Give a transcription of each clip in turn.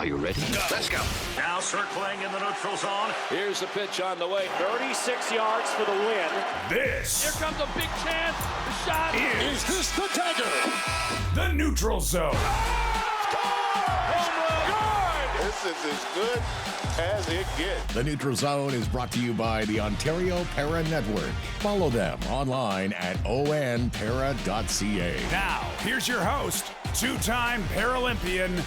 Are you ready? Let's go. Now circling in the neutral zone. Here's the pitch on the way. 36 yards for the win. This Here comes a big chance. The shot is this the dagger? the neutral zone. This is as good as it gets. The Neutral Zone is brought to you by the Ontario Para Network. Follow them online at onpara.ca. Now, here's your host, two-time Paralympian,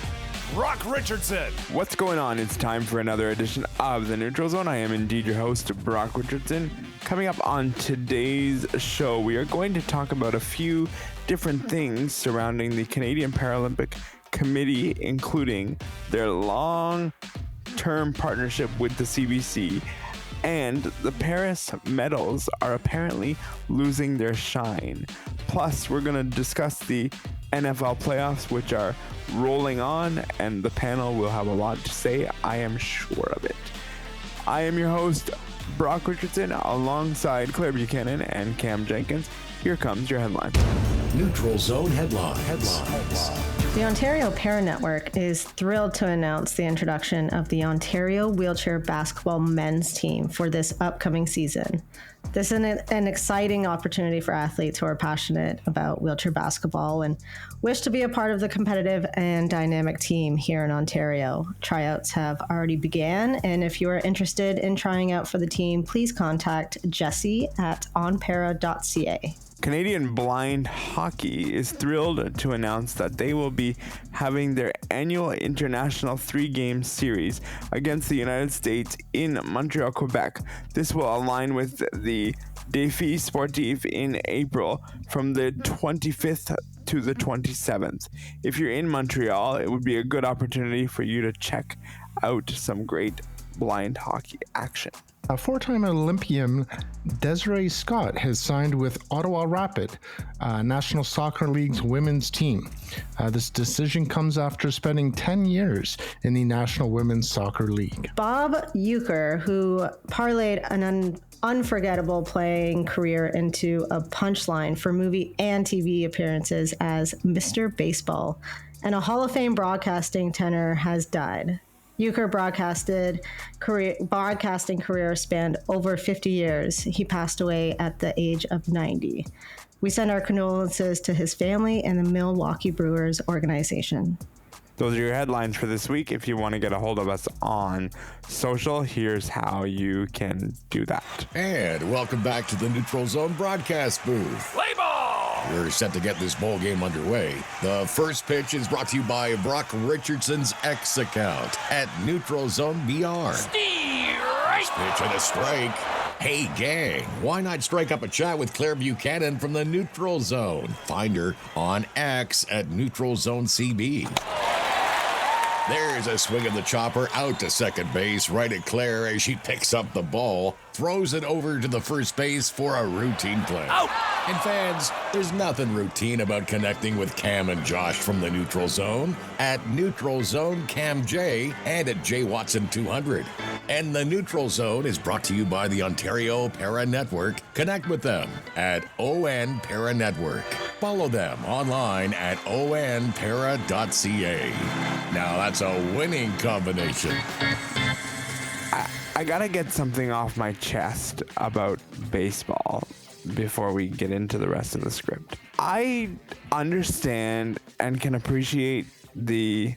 Brock Richardson. What's going on? It's time for another edition of The Neutral Zone. I am indeed your host, Brock Richardson. Coming up on today's show, we are going to talk about a few different things surrounding the Canadian Paralympic Committee, including their long-term partnership with the CBC, and the Paris medals are apparently losing their shine. Plus, we're going to discuss the NFL playoffs, which are rolling on, and the panel will have a lot to say, I am sure of it. I am your host, Brock Richardson, alongside Claire Buchanan and Cam Jenkins. Here comes your headline. Neutral Zone headlines. The Ontario Para Network is thrilled to announce the introduction of the Ontario Wheelchair Basketball men's team for this upcoming season. This is an exciting opportunity for athletes who are passionate about wheelchair basketball and wish to be a part of the competitive and dynamic team here in Ontario. Tryouts have already began, and if you are interested in trying out for the team, please contact Jesse at onpara.ca. Canadian Blind Hockey is thrilled to announce that they will be having their annual international 3-game series against the United States in Montreal, Quebec. This will align with the Défi Sportif in April from the 25th to the 27th. If you're in Montreal, it would be a good opportunity for you to check out some great blind hockey action. A four-time Olympian Desiree Scott has signed with Ottawa Rapid, National Soccer League's women's team. This decision comes after spending 10 years in the National Women's Soccer League. Bob Euchre, who parlayed an unforgettable playing career into a punchline for movie and TV appearances as Mr. Baseball, and a Hall of Fame broadcasting tenor, has died. Euchre broadcasting career spanned over 50 years. He passed away at the age of 90. We send our condolences to his family and the Milwaukee Brewers organization. Those are your headlines for this week. If you want to get a hold of us on social, here's how you can do that. And welcome back to the Neutral Zone broadcast booth. Play ball! We're set to get this ball game underway. The first pitch is brought to you by Brock Richardson's X account at Neutral Zone BR. Strike! Pitch and a strike. Hey, gang, why not strike up a chat with Claire Buchanan from the Neutral Zone? Find her on X at Neutral Zone CB. There's a swing of the chopper out to second base, right at Claire as she picks up the ball, throws it over to the first base for a routine play. Out! And fans, there's nothing routine about connecting with Cam and Josh from the Neutral Zone at Neutral Zone Cam J and at J Watson 200. And the Neutral Zone is brought to you by the Ontario Para Network. Connect with them at ON Para Network. Follow them online at onpara.ca. Now that's a winning combination. I gotta get something off my chest about baseball before we get into the rest of the script. I understand and can appreciate the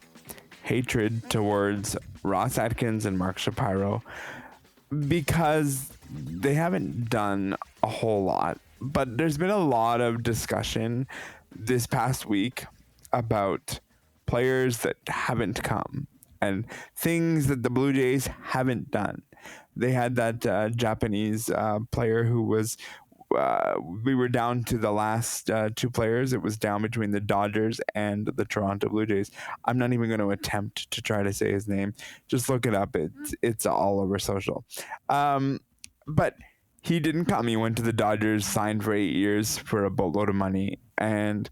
hatred towards Ross Atkins and Mark Shapiro because they haven't done a whole lot. But there's been a lot of discussion this past week about players that haven't come and things that the Blue Jays haven't done. They had that Japanese player who was, we were down to the last two players. It was down between the Dodgers and the Toronto Blue Jays. I'm not even going to attempt to try to say his name. Just look it up. It's all over social. But he didn't come. He went to the Dodgers, signed for 8 years for a boatload of money. And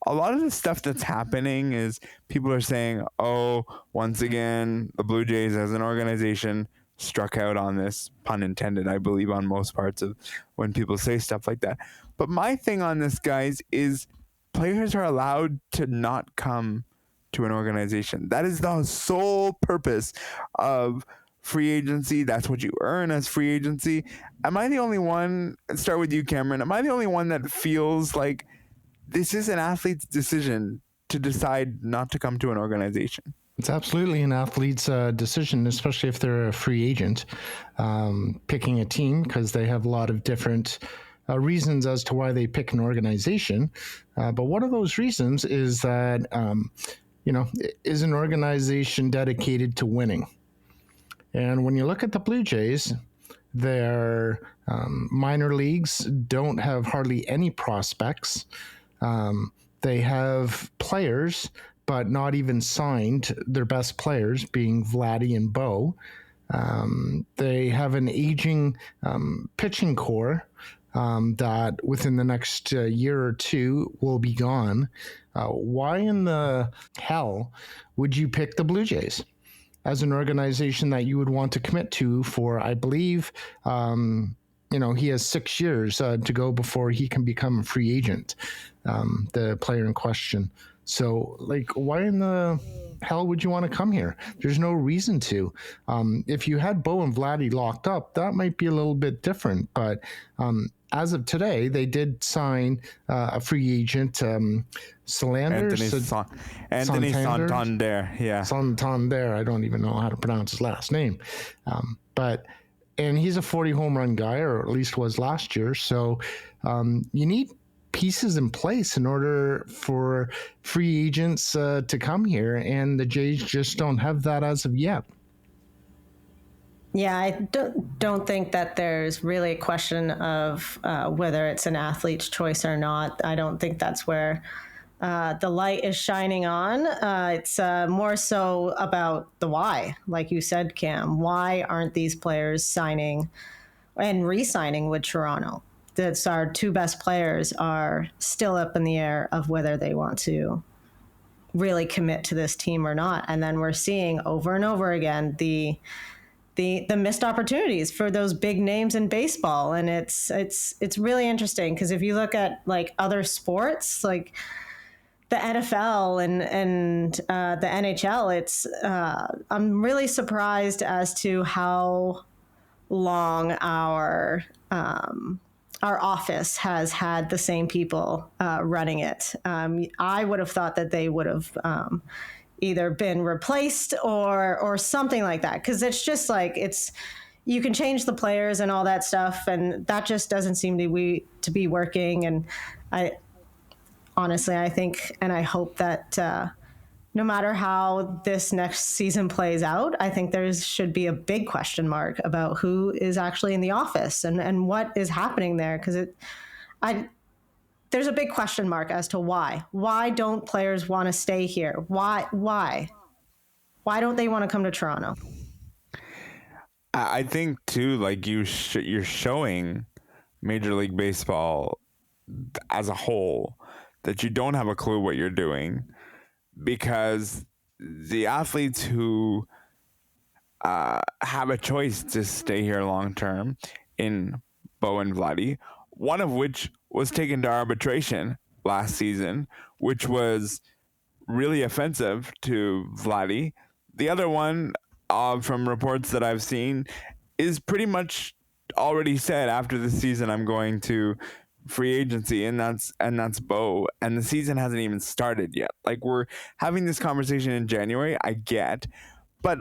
a lot of the stuff that's happening is people are saying, oh, once again, the Blue Jays as an organization struck out on this, pun intended, I believe, on most parts of when people say stuff like that. But my thing on this, guys, is players are allowed to not come to an organization. That is the sole purpose of free agency. That's what you earn as free agency. Am I the only one, start with you, Cameron, am I the only one that feels like this is an athlete's decision to decide not to come to an organization? It's absolutely an athlete's decision, especially if they're a free agent, picking a team, because they have a lot of different reasons as to why they pick an organization. But one of those reasons is that, is an organization dedicated to winning? And when you look at the Blue Jays, their minor leagues don't have hardly any prospects. They have players, but not even signed, their best players being Vladdy and Bo. They have an aging pitching core that within the next year or two will be gone. Why in the hell would you pick the Blue Jays as an organization that you would want to commit to for, I believe, he has 6 years to go before he can become a free agent, the player in question. So, why in the hell would you want to come here? There's no reason to. If you had Bo and Vladdy locked up, that might be a little bit different. But as of today, they did sign a free agent, Anthony Santander. Yeah. Santander. I don't even know how to pronounce his last name. And he's a 40 home run guy, or at least was last year. So you need pieces in place in order for free agents to come here, and the Jays just don't have that as of yet. Yeah, I don't think that there's really a question of whether it's an athlete's choice or not. I don't think that's where the light is shining on. It's more so about the why. Like you said, Cam, why aren't these players signing and re-signing with Toronto? That's our two best players are still up in the air of whether they want to really commit to this team or not. And then we're seeing over and over again the missed opportunities for those big names in baseball. And it's really interesting because if you look at other sports, like the NFL and the NHL, I'm really surprised as to how long our office has had the same people running it. I would have thought that they would have either been replaced or something like that, because it's just you can change the players and all that stuff, and that just doesn't seem to be working. And I think and I hope that no matter how this next season plays out, I think there should be a big question mark about who is actually in the office and what is happening there. Because there's a big question mark as to why. Why don't players want to stay here? Why don't they want to come to Toronto? I think too, you're showing Major League Baseball as a whole that you don't have a clue what you're doing. Because the athletes who have a choice to stay here long term in Bo and Vladdy, one of which was taken to arbitration last season, which was really offensive to Vladdy. The other one, from reports that I've seen, is pretty much already said after the season I'm going to free agency, and that's Bo, and the season hasn't even started yet. We're having this conversation in January, I get, but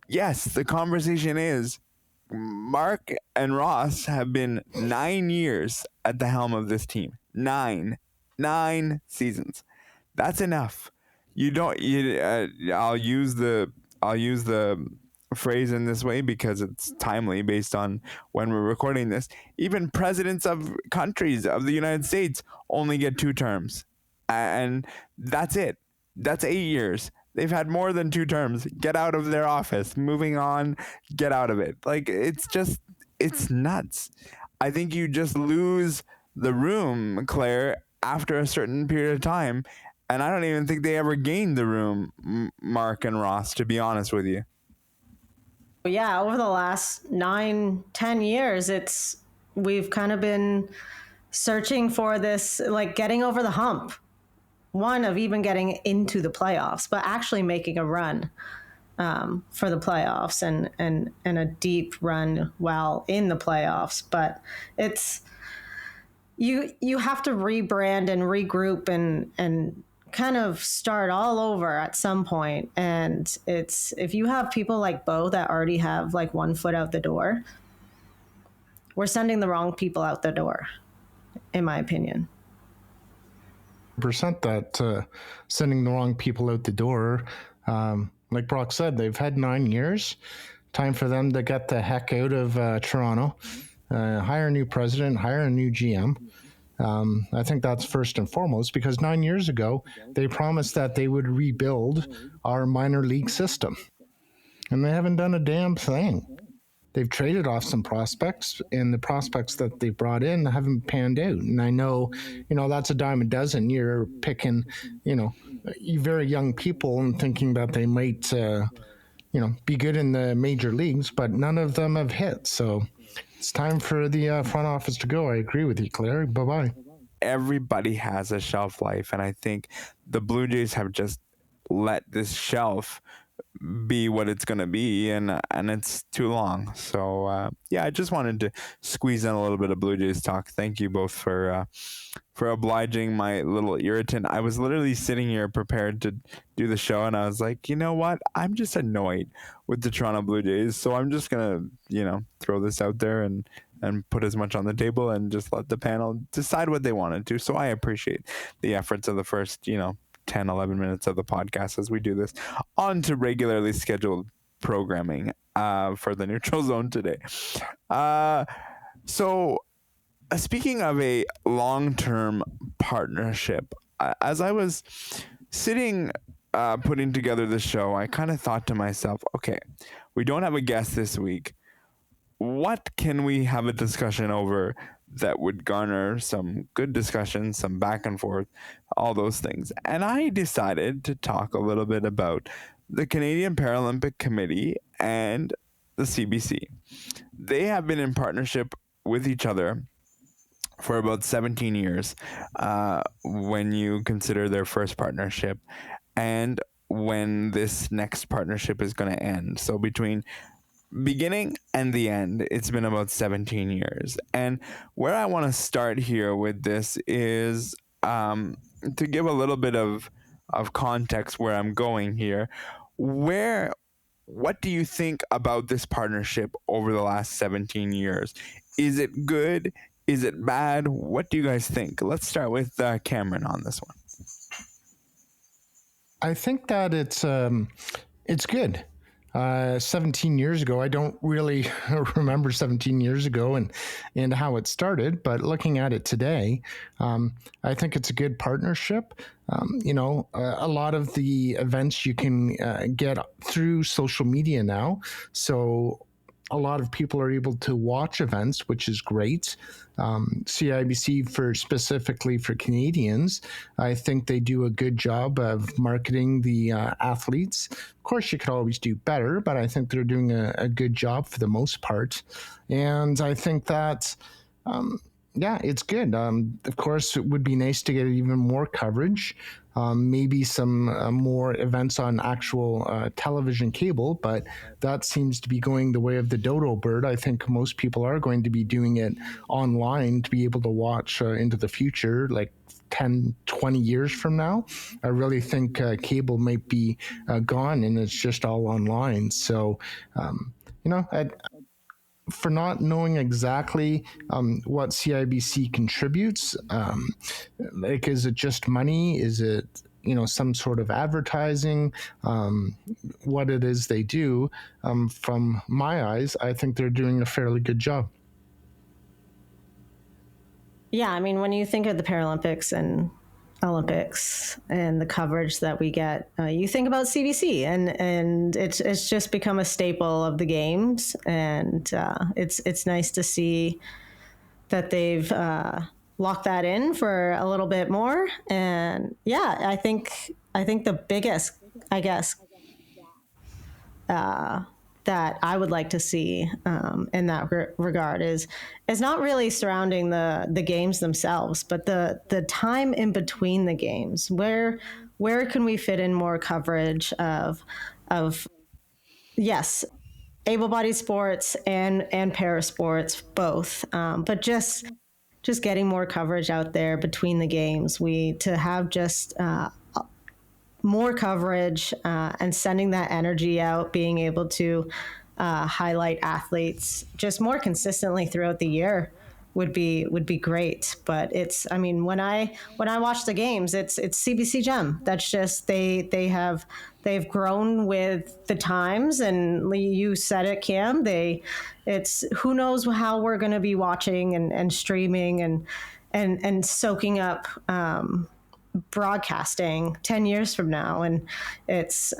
yes, the conversation is Mark and Ross have been 9 years at the helm of this team. Nine seasons. That's enough. I'll use the phrase in this way because it's timely based on when we're recording this. Even presidents of countries of the United States only get 2 terms, and that's it. That's 8 years. They've had more than 2 terms. Get out of their office. Moving on. Get out of it. It's nuts. I think you just lose the room, Claire, after a certain period of time, and I don't even think they ever gained the room, Mark and Ross, to be honest with you. Yeah, over the last 9-10 years, we've kind of been searching for this, getting over the hump. one of even getting into the playoffs, but actually making a run for the playoffs and a deep run while in the playoffs. But it's you have to rebrand and regroup and kind of start all over at some point. And it's, if you have people like Bo that already have like one foot out the door, we're sending the wrong people out the door, in my opinion. Percent that sending the wrong people out the door. Like Brock said, they've had 9 years. Time for them to get the heck out of Toronto, hire a new president, hire a new GM. I think that's first and foremost, because 9 years ago, they promised that they would rebuild our minor league system. And they haven't done a damn thing. They've traded off some prospects, and the prospects that they brought in haven't panned out. And I know, that's a dime a dozen. You're picking, very young people and thinking that they might, be good in the major leagues, but none of them have hit. So it's time for the front office to go. I agree with you, Claire. Bye-bye. Everybody has a shelf life, and I think the Blue Jays have just let this shelf be what it's going to be, and it's too long. So I just wanted to squeeze in a little bit of Blue Jays talk. Thank you both for obliging my little irritant. I was literally sitting here prepared to do the show, and I was like, you know what, I'm just annoyed with the Toronto Blue Jays, so I'm just gonna throw this out there and put as much on the table and just let the panel decide what they wanted to. So I appreciate the efforts of the first 10, 11 minutes of the podcast as we do this on to regularly scheduled programming for the Neutral Zone today. So speaking of a long-term partnership, as I was sitting putting together the show, I kind of thought to myself, okay, we don't have a guest this week. What can we have a discussion over that would garner some good discussion, some back and forth, all those things? And I decided to talk a little bit about the Canadian Paralympic Committee and the CBC. They have been in partnership with each other for about 17 years when you consider their first partnership and when this next partnership is going to end. So between beginning and the end, it's been about 17 years. And where I want to start here with this is to give a little bit of context where I'm going here. What do you think about this partnership over the last 17 years? Is it good? Is it bad? What do you guys think? Let's start with Cameron on this one. I think that it's good. 17 years ago, I don't really remember 17 years ago and how it started, but looking at it today, I think it's a good partnership. A lot of the events you can get through social media now, so a lot of people are able to watch events, which is great. CIBC specifically for Canadians, I think they do a good job of marketing the athletes. Of course, you could always do better, but I think they're doing a good job for the most part. And I think that, it's good. Of course, it would be nice to get even more coverage. Maybe some more events on actual television cable, but that seems to be going the way of the dodo bird. I think most people are going to be doing it online to be able to watch into the future, like 10, 20 years from now. I really think cable might be gone and it's just all online. So, for not knowing exactly what CIBC contributes, is it just money? Is it, some sort of advertising? What it is they do, from my eyes, I think they're doing a fairly good job. Yeah, I mean, when you think of the Paralympics and Olympics and the coverage that we get, you think about CBC, and it's just become a staple of the games, and it's nice to see that they've locked that in for a little bit more. And yeah, I think the biggest, that I would like to see in that regard is not really surrounding the games themselves, but the time in between the games. Where can we fit in more coverage of yes, able-bodied sports and para sports both, but just getting more coverage out there between the games. To have just more coverage and sending that energy out, being able to highlight athletes just more consistently throughout the year would be great. But when I watch the games, it's CBC Gem. That's just they've grown with the times, and you said it, Cam. It's who knows how we're going to be watching and streaming and soaking up broadcasting 10 years from now. And it's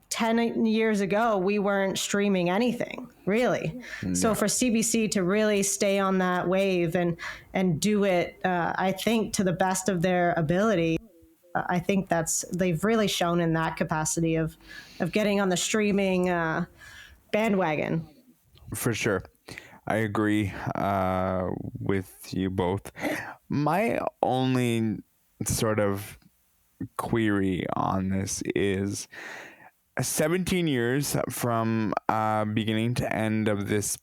10 years ago, we weren't streaming anything really. No. So for CBC to really stay on that wave and do it, I think to the best of their ability, I think they've really shown in that capacity of getting on the streaming bandwagon. For sure. I agree with you both. My only sort of query on this is 17 years from beginning to end of this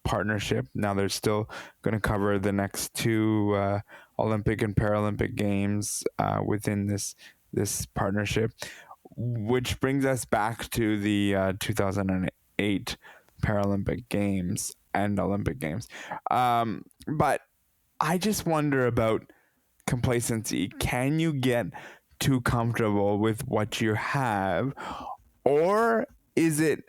partnership. Now they're still going to cover the next two Olympic and Paralympic games within this partnership, which brings us back to the 2008 Paralympic Games and Olympic Games. But I just wonder about complacency. Can you get too comfortable with what you have, or is it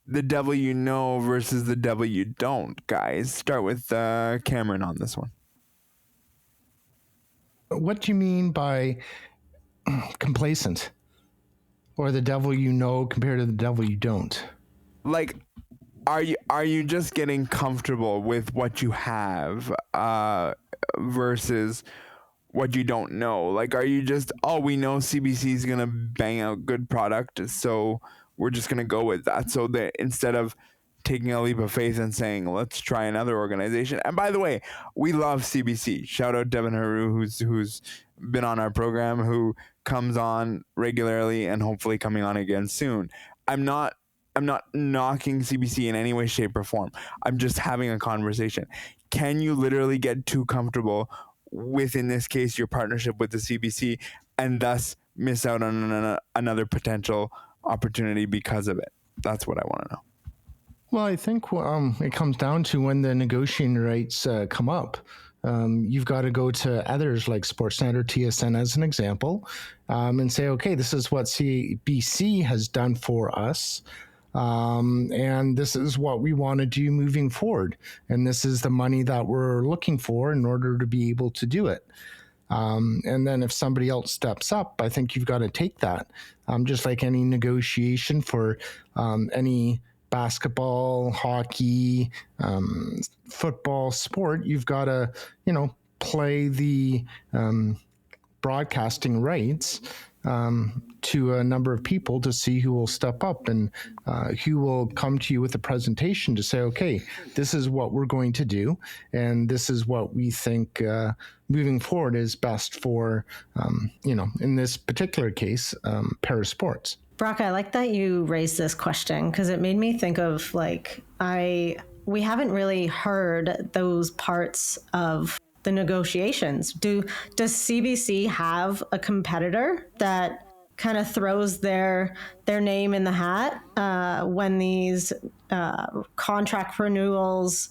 the devil you know versus the devil you don't? Guys, start with Cameron on this one. What do you mean by complacent, or the devil you know compared to the devil you don't? Like, are you just getting comfortable with what you have versus what you don't know? Like, are you just, we know CBC is going to bang out good product, so we're just going to go with that. So that instead of taking a leap of faith and saying, let's try another organization. And by the way, we love CBC. Shout out Devin Haru, who's been on our program, who comes on regularly and hopefully coming on again soon. I'm not knocking CBC in any way, shape, or form. I'm just having a conversation. Can you literally get too comfortable with, in this case, your partnership with the CBC, and thus miss out on another potential opportunity because of it? That's what I want to know. Well, I think it comes down to when the negotiating rights come up. You've got to go to others like Sportsnet or TSN as an example, and say, okay, this is what CBC has done for us. And this is what we want to do moving forward. And this is the money that we're looking for in order to be able to do it. And then if somebody else steps up, I think you've got to take that. Just like any negotiation for any basketball, hockey, football, sport, you've got to, play the broadcasting rights to a number of people to see who will step up and who will come to you with a presentation to say, okay, this is what we're going to do, and this is what we think moving forward is best for, in this particular case, para sports. Brock, I like that you raised this question because it made me think of we haven't really heard those parts of the negotiations. Does CBC have a competitor that kind of throws their name in the hat when these contract renewals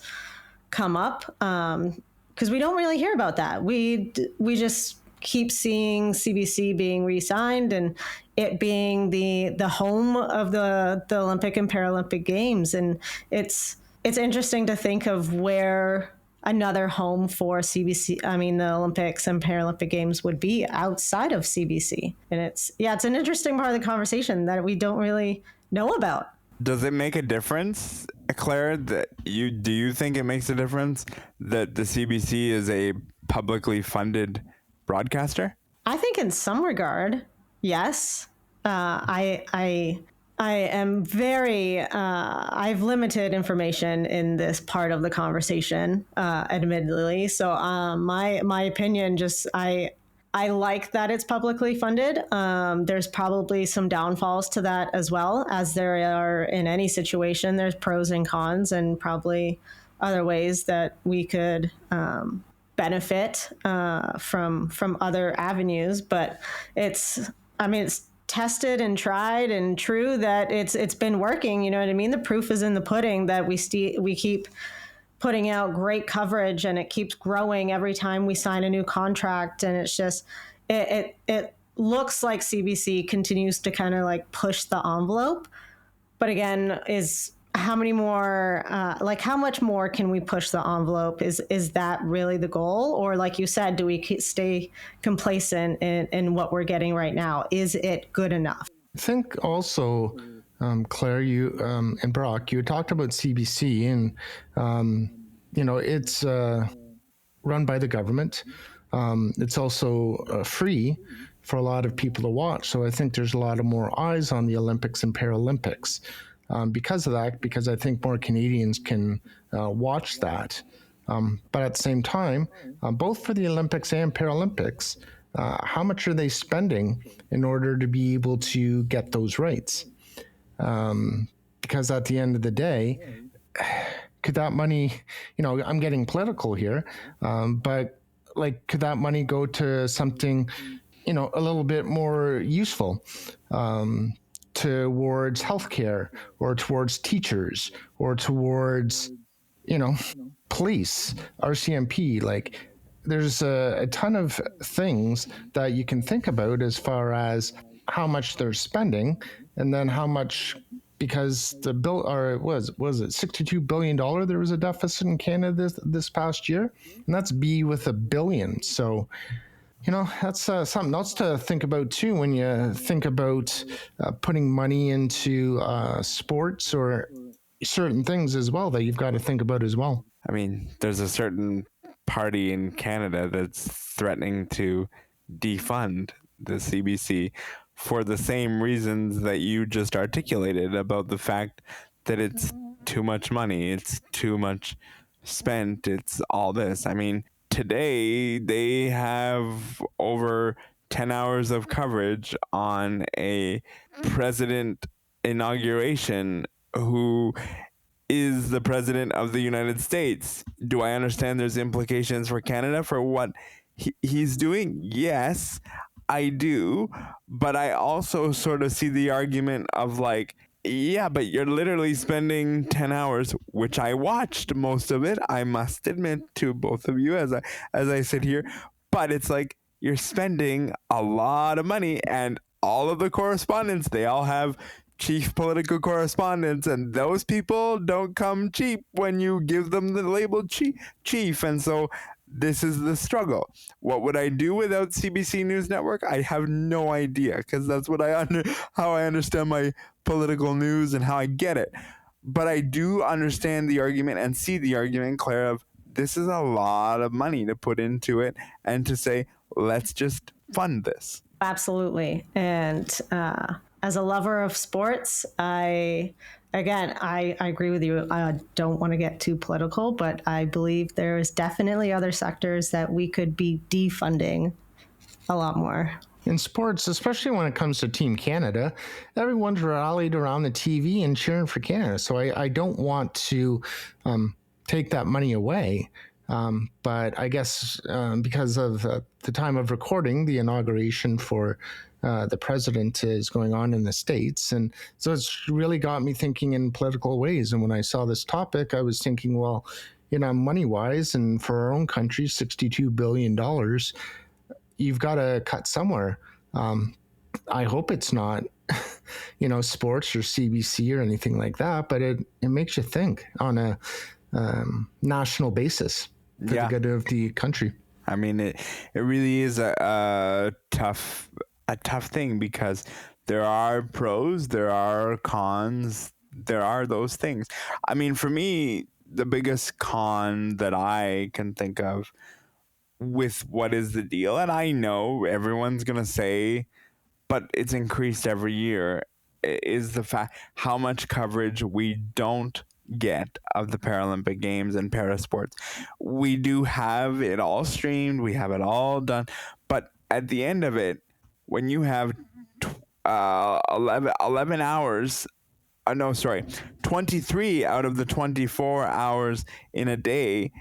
come up? Because we don't really hear about that. We just keep seeing CBC being re-signed and it being the home of the Olympic and Paralympic Games. And it's interesting to think of where another home for CBC, the Olympics and Paralympic Games would be outside of CBC. And it's an interesting part of the conversation that we don't really know about. Does it make a difference, Claire, do you think it makes a difference that the CBC is a publicly funded broadcaster? I think in some regard, yes. I'm I am very, I've limited information in this part of the conversation, admittedly. So my opinion, I like that it's publicly funded. There's probably some downfalls to that as well, as there are in any situation. There's pros and cons, and probably other ways that we could benefit from other avenues. But it's tested and tried and true that it's been working. You know what I mean? The proof is in the pudding that we keep putting out great coverage, and it keeps growing every time we sign a new contract. And it's just, it looks like CBC continues to kind of like push the envelope. But again, how much more can we push the envelope? Is that really the goal? Or like you said, do we stay complacent in what we're getting right now? Is it good enough? I think also, Claire, you and Brock, you had talked about CBC, and it's run by the government. It's also free for a lot of people to watch. So I think there's a lot of more eyes on the Olympics and Paralympics because of that. Because I think more Canadians can watch that. But at the same time, both for the Olympics and Paralympics, how much are they spending in order to be able to get those rights? Because at the end of the day, could that money, I'm getting political here, but like, could that money go to something, a little bit more useful, towards healthcare, or towards teachers, or towards, police, RCMP? Like, there's a ton of things that you can think about as far as how much they're spending, and then how much, because the bill, or was it $62 billion? There was a deficit in Canada this past year, and that's B with a billion. So, that's something else to think about too when you think about putting money into sports or certain things as well that you've got to think about as well. I mean, there's a certain party in Canada that's threatening to defund the CBC for the same reasons that you just articulated about the fact that it's too much money, it's too much spent, it's all this. I mean, today they have over 10 hours of coverage on a president inauguration who is the president of the United States. Do I understand there's implications for Canada for what he's doing? Yes, I do. But I also sort of see the argument of like, yeah, but you're literally spending 10 hours, which I watched most of it, I must admit to both of you as I sit here. But it's like, you're spending a lot of money, and all of the correspondents, they all have chief political correspondents, and those people don't come cheap when you give them the label chief. And so this is the struggle. What would I do without CBC News Network? I have no idea, because that's what how I understand my political news and how I get it. But I do understand the argument and see the argument, Claire, of this is a lot of money to put into it, and to say, let's just fund this. Absolutely. And as a lover of sports, I agree with you. I don't want to get too political, but I believe there is definitely other sectors that we could be defunding a lot more. In sports, especially when it comes to Team Canada, everyone's rallied around the TV and cheering for Canada. So I don't want to take that money away. But I guess because of the time of recording, the inauguration for the president is going on in the States. And so it's really got me thinking in political ways. And when I saw this topic, I was thinking, well, money-wise, and for our own country, $62 billion, you've got to cut somewhere. I hope it's not, sports or CBC or anything like that, but it makes you think on a national basis for the good of the country. I mean, it really is a tough thing, because there are pros, there are cons, there are those things. I mean, for me, the biggest con that I can think of with what is the deal, and I know everyone's going to say, but it's increased every year, is the fact how much coverage we don't get of the Paralympic Games and parasports. We do have it all streamed, we have it all done, but at the end of it, when you have 11 hours, 23 out of the 24 hours in a day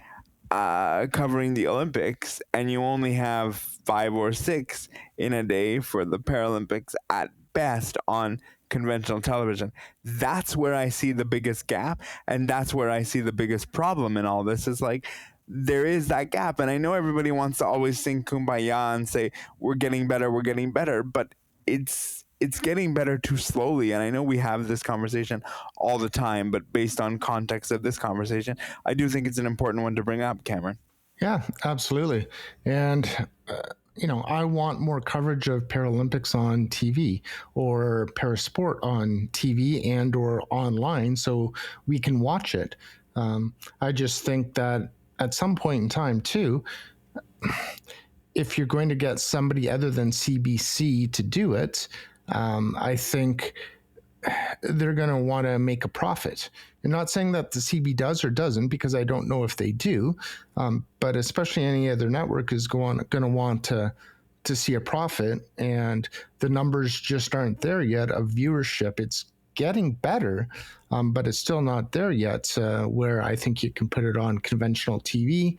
covering the Olympics, and you only have 5 or 6 in a day for the Paralympics at best on conventional television. That's where I see the biggest gap, and that's where I see the biggest problem in all this, is like, there is that gap. And I know everybody wants to always sing kumbaya and say we're getting better, but it's getting better too slowly. And I know we have this conversation all the time, but based on context of this conversation, I do think it's an important one to bring up, Cameron. Yeah, absolutely. And I want more coverage of Paralympics on TV or parasport on TV and or online so we can watch it. I just think that at some point in time too, if you're going to get somebody other than CBC to do it, I think they're going to want to make a profit. I'm not saying that the CB does or doesn't, because I don't know if they do, but especially any other network is going to want to see a profit, and the numbers just aren't there yet of viewership. It's getting better, but it's still not there yet, where I think you can put it on conventional TV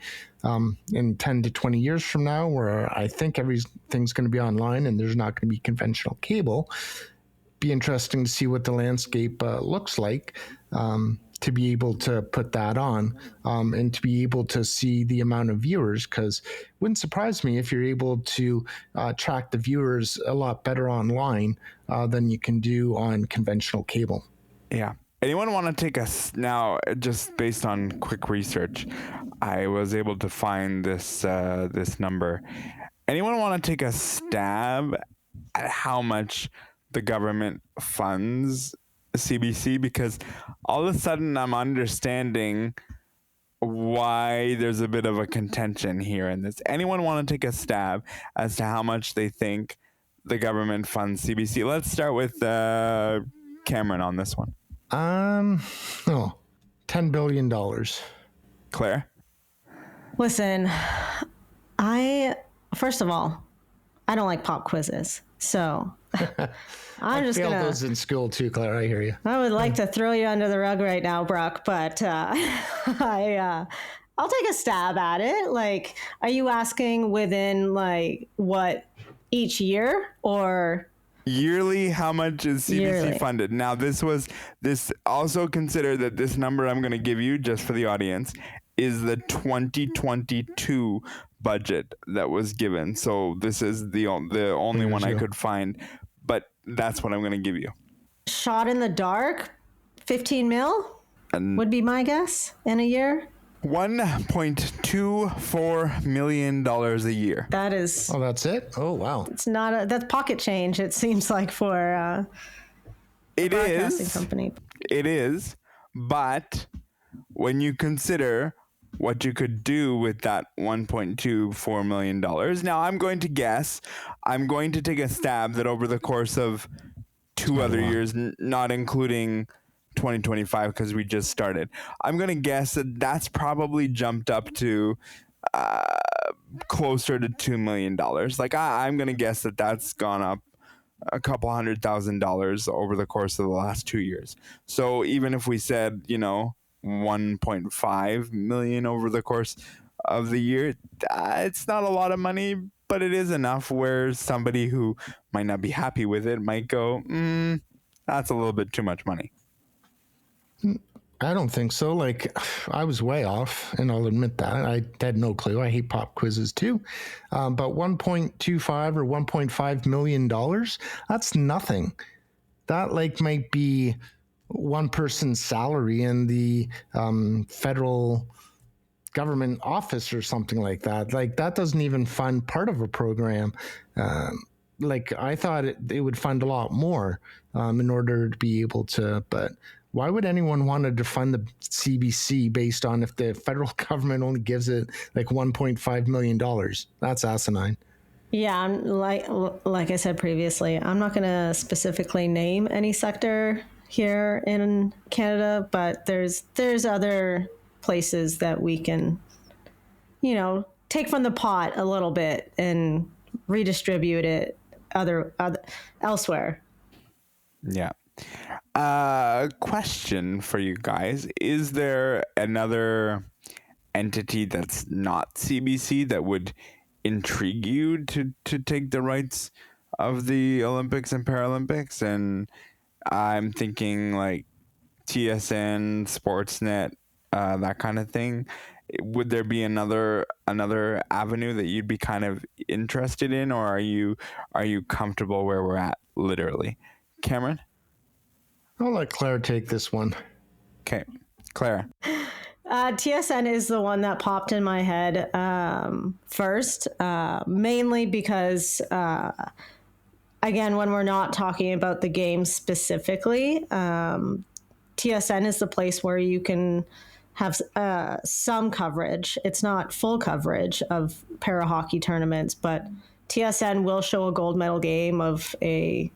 in 10 to 20 years from now, where I think everything's going to be online and there's not going to be conventional cable. Be interesting to see what the landscape looks like, to be able to put that on, and to be able to see the amount of viewers, because it wouldn't surprise me if you're able to track the viewers a lot better online than you can do on conventional cable. Yeah. Anyone want to take us now, just based on quick research, I was able to find this number. Anyone want to take a stab at how much the government funds CBC? Because all of a sudden I'm understanding why there's a bit of a contention here in this. Anyone want to take a stab as to how much they think the government funds CBC? Let's start with Cameron on this one. $10 billion. Claire? Listen, first of all, I don't like pop quizzes, so I'm just failed gonna. those in school too, Claire. I hear you. I would like to throw you under the rug right now, Brooke, but I'll take a stab at it. Like, are you asking within like what, each year or? Yearly, how much is CBC funded? Now, this also consider that this number I'm going to give you, just for the audience, is the 2022 budget that was given. So this is the only one I could find, but that's what I'm going to give you. Shot in the dark, 15 mil would be my guess in a year. $1.24 million a year. That is. Oh, that's it? Oh, wow. It's not that's pocket change, it seems like, for a broadcasting company. It is. But when you consider what you could do with that $1.24 million, now I'm going to take a stab that over the course of 2 other years, not including 2025 because we just started, I'm going to guess that that's probably jumped up to closer to $2 million. Like I'm going to guess that that's gone up a couple $100,000 over the course of the last 2 years. So even if we said, 1.5 million over the course of the year, it's not a lot of money, but it is enough where somebody who might not be happy with it might go, that's a little bit too much money. I don't think so. Like, I was way off, and I'll admit that. I had no clue. I hate pop quizzes too. But 1.25 or $1.5 million, that's nothing. That might be one person's salary in the federal government office or something like that. Like, that doesn't even fund part of a program. I thought it would fund a lot more in order to be able to, but why would anyone want to defund the CBC based on if the federal government only gives it $1.5 million? That's asinine. Yeah, like I said previously, I'm not going to specifically name any sector here in Canada, but there's other places that we can, take from the pot a little bit and redistribute it other elsewhere. Yeah. Question for you guys. Is there another entity that's not CBC that would intrigue you to take the rights of the Olympics and Paralympics? And I'm thinking like TSN, Sportsnet, that kind of thing. Would there be another avenue that you'd be kind of interested in, or are you comfortable where we're at, literally? Cameron? I'll let Claire take this one. Okay, Claire. TSN is the one that popped in my head first, mainly because, again, when we're not talking about the game specifically, TSN is the place where you can have some coverage. It's not full coverage of para hockey tournaments, but TSN will show a gold medal game of a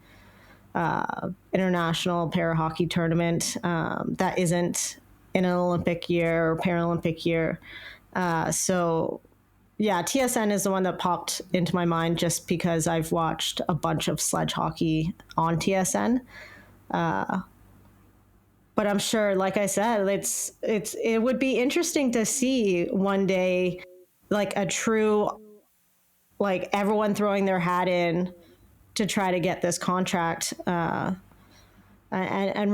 international para hockey tournament that isn't in an Olympic year or Paralympic year. So yeah, TSN is the one that popped into my mind just because I've watched a bunch of sledge hockey on TSN. But I'm sure, like I said, it would be interesting to see one day, like a true, like everyone throwing their hat in to try to get this contract and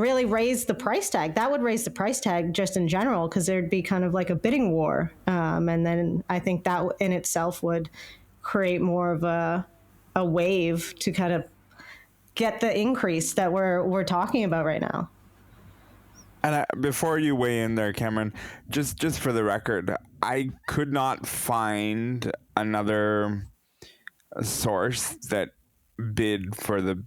really raise the price tag. That would raise the price tag just in general, because there'd be kind of like a bidding war. And then I think that in itself would create more of a wave to kind of get the increase that we're talking about right now. And before you weigh in there, Cameron, just for the record, I could not find another source that bid for the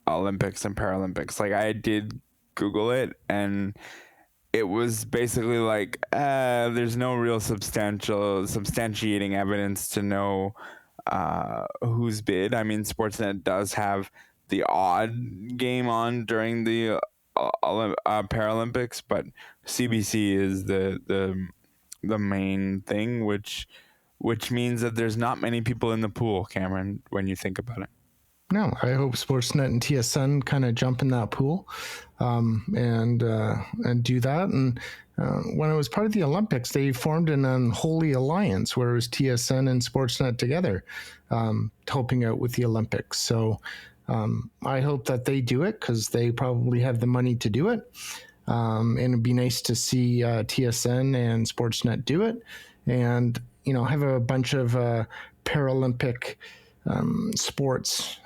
Olympics and Paralympics. Like, I did Google it, and it was basically like, there's no real substantiating evidence to know who's bid. I mean, Sportsnet does have the odd game on during the Paralympics, but CBC is the main thing, which means that there's not many people in the pool, Cameron, when you think about it. No, I hope Sportsnet and TSN kind of jump in that pool and do that. And when it was part of the Olympics, they formed an unholy alliance where it was TSN and Sportsnet together helping out with the Olympics. So I hope that they do it, because they probably have the money to do it. And it'd be nice to see TSN and Sportsnet do it, and have a bunch of Paralympic sports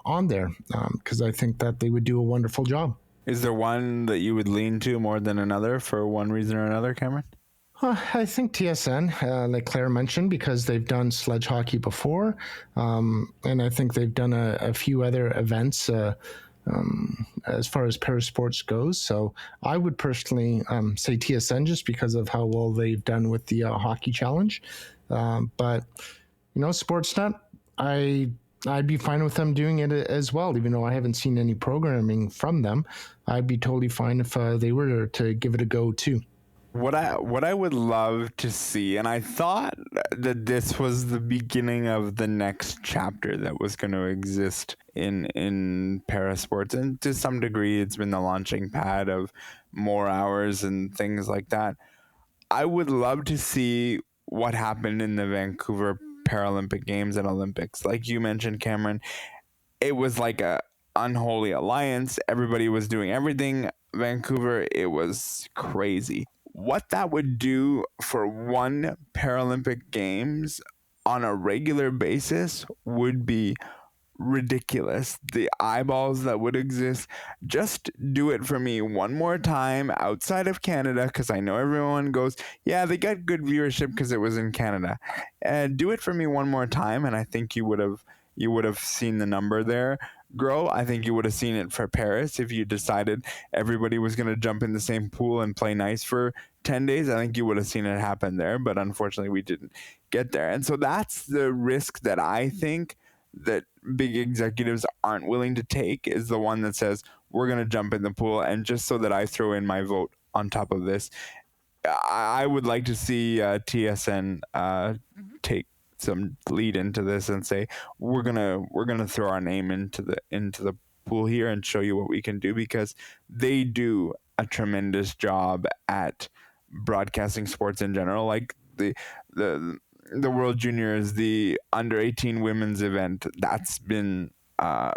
on there, because I think that they would do a wonderful job. Is there one that you would lean to more than another for one reason or another, Cameron? I think TSN, like Claire mentioned, because they've done sledge hockey before, and I think they've done a few other events as far as parasports goes. So I would personally say TSN, just because of how well they've done with the hockey challenge. But Sportsnet, I'd be fine with them doing it as well, even though I haven't seen any programming from them. I'd be totally fine if they were to give it a go too. What I would love to see, and I thought that this was the beginning of the next chapter that was going to exist in parasports, and to some degree it's been the launching pad of more hours and things like that. I would love to see what happened in the Vancouver Paralympic Games and Olympics. Like you mentioned, Cameron, it was like a unholy alliance. Everybody was doing everything. Vancouver, it was crazy. What that would do for one Paralympic Games on a regular basis would be ridiculous. The eyeballs that would exist. Just do it for me one more time outside of Canada, because I know everyone goes, yeah, they got good viewership because it was in Canada. Do it for me one more time, and I think you would have seen the number there grow. I think you would have seen it for Paris if you decided everybody was going to jump in the same pool and play nice for 10 days. I think you would have seen it happen there, but unfortunately we didn't get there. And so that's the risk that I think that big executives aren't willing to take is the one that says, we're going to jump in the pool. And just so that I throw in my vote on top of this, I would like to see TSN take some lead into this and say, we're gonna throw our name into the pool here and show you what we can do, because they do a tremendous job at broadcasting sports in general. Like the World Juniors, the under 18 women's event, that's been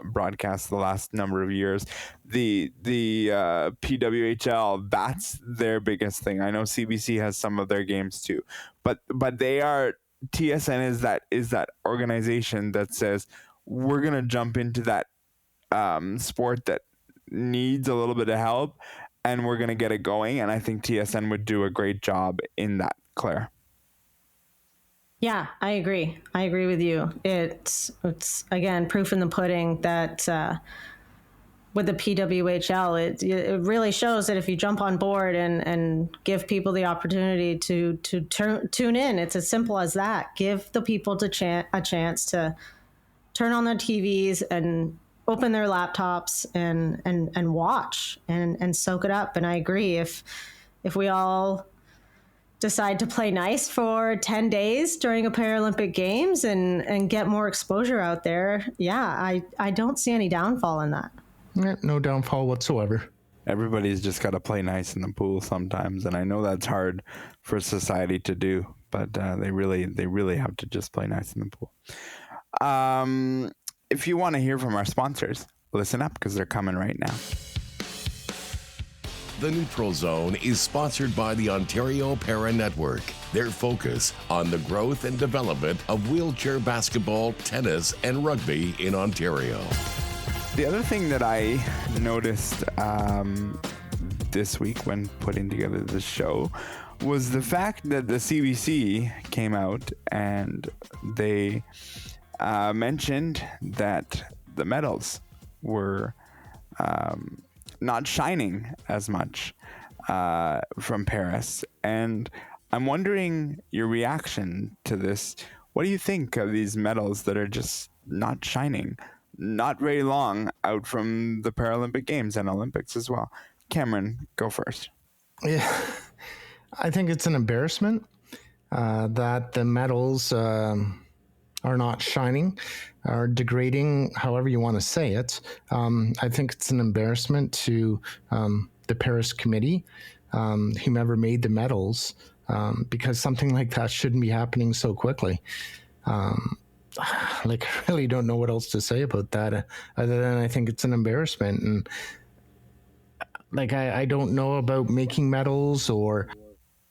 broadcast the last number of years. The PWHL, that's their biggest thing. I know CBC has some of their games too, but they are, TSN is that organization that says, we're gonna jump into that sport that needs a little bit of help, and we're gonna get it going. And I think TSN would do a great job in that, Claire. Yeah, I agree. I agree with you. It's again, proof in the pudding that with the PWHL, it really shows that if you jump on board and give people the opportunity to tune in, it's as simple as that. Give the people a chance to turn on their TVs and open their laptops and watch and soak it up. And I agree. If we all decide to play nice for 10 days during a Paralympic Games and get more exposure out there, yeah, I don't see any downfall in that. Yeah, no downfall whatsoever. Everybody's just got to play nice in the pool sometimes, and I know that's hard for society to do, but they really have to just play nice in the pool. If you want to hear from our sponsors, listen up, because they're coming right now. The Neutral Zone is sponsored by the Ontario Para Network. Their focus on the growth and development of wheelchair basketball, tennis, and rugby in Ontario. The other thing that I noticed this week when putting together the show was the fact that the CBC came out and they mentioned that the medals were not shining as much from Paris. And I'm wondering your reaction to this. What do you think of these medals that are just not shining, not very long out from the Paralympic Games and Olympics as well? Cameron, go first. Yeah, I think it's an embarrassment that the medals are not shining, are degrading, however you want to say it. I think it's an embarrassment to the Paris Committee, whomever made the medals, because something like that shouldn't be happening so quickly. I really don't know what else to say about that, other than I think it's an embarrassment. And I don't know about making medals or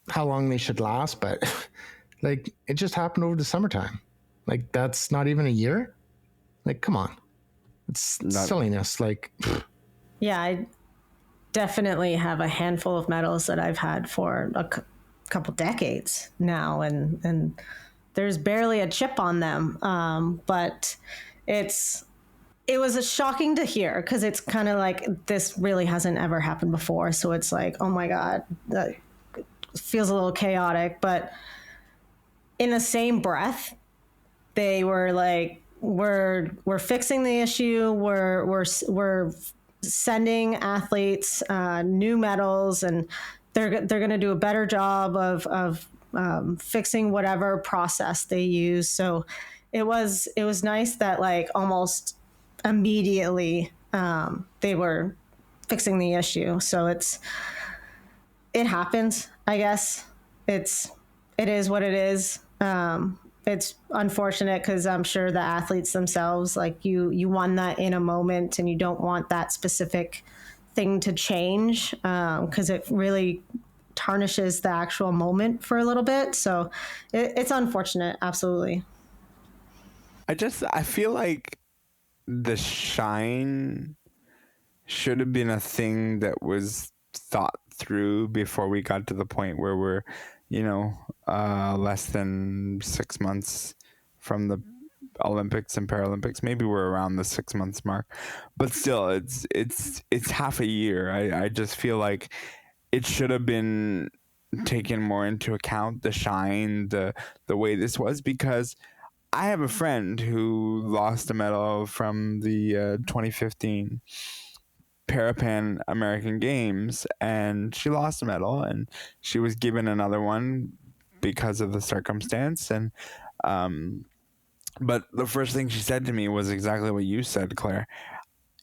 how long they should last, but it just happened over the summertime. That's not even a year. Come on, it's silliness. Yeah, I definitely have a handful of medals that I've had for a couple decades now, and there's barely a chip on them. But it was shocking to hear, because it's kind of this really hasn't ever happened before. So it's oh my God, that feels a little chaotic. But in the same breath, they were we're fixing the issue. We're sending athletes new medals, and they're going to do a better job of fixing whatever process they use. So it was nice that almost immediately they were fixing the issue. So it happens, I guess. It is what it is. It's unfortunate, because I'm sure the athletes themselves, you won that in a moment, and you don't want that specific thing to change, because it really tarnishes the actual moment for a little bit. So it's unfortunate. Absolutely. I feel like the shine should have been a thing that was thought through before we got to the point where we're, less than 6 months from the Olympics and Paralympics. Maybe we're around the 6 months mark, but still it's half a year. I just feel like it should have been taken more into account, the shine, the way this was, because I have a friend who lost a medal from the 2015 Parapan American Games, and she lost a medal, and she was given another one because of the circumstance. And but the first thing she said to me was exactly what you said, Claire.